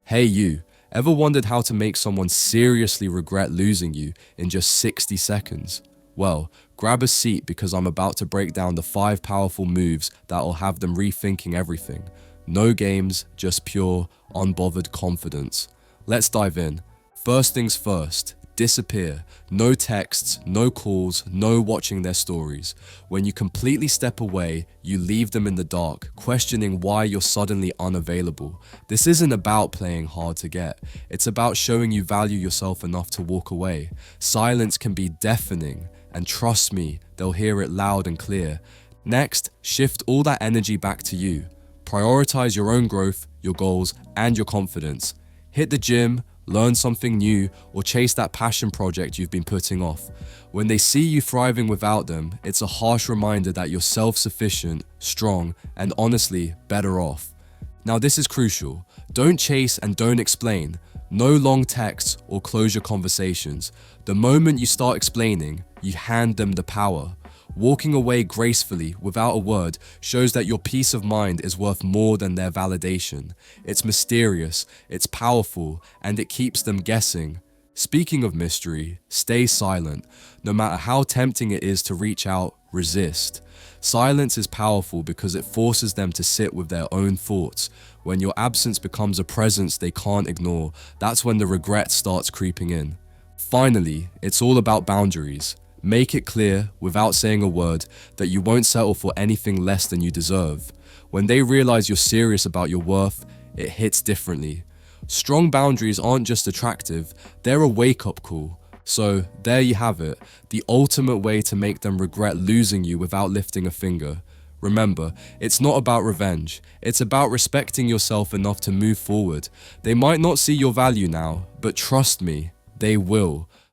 Hey you, ever wondered how to make someone seriously regret losing you in just 60 seconds? Well, grab a seat because I'm about to break down the 5 powerful moves that will have them rethinking everything. No games, just pure, unbothered confidence. Let's dive in. First things first, disappear. No texts, no calls, no watching their stories. When you completely step away, you leave them in the dark, questioning why you're suddenly unavailable. This isn't about playing hard to get. It's about showing you value yourself enough to walk away. Silence can be deafening, and trust me, they'll hear it loud and clear. Next, shift all that energy back to you. Prioritize your own growth, your goals, and your confidence. Hit the gym, learn something new, or chase that passion project you've been putting off. When they see you thriving without them, it's a harsh reminder that you're self-sufficient, strong, and honestly better off. Now this is crucial. Don't chase and don't explain. No long texts or closure conversations. The moment you start explaining, you hand them the power. Walking away gracefully without a word shows that your peace of mind is worth more than their validation. It's mysterious, it's powerful, and it keeps them guessing. Speaking of mystery, stay silent. No matter how tempting it is to reach out, resist. Silence is powerful because it forces them to sit with their own thoughts. When your absence becomes a presence they can't ignore, that's when the regret starts creeping in. Finally, it's all about boundaries. Make it clear, without saying a word, that you won't settle for anything less than you deserve. When they realize you're serious about your worth, it hits differently. Strong boundaries aren't just attractive, they're a wake-up call. So, there you have it, the ultimate way to make them regret losing you without lifting a finger. Remember, it's not about revenge, it's about respecting yourself enough to move forward. They might not see your value now, but trust me, they will.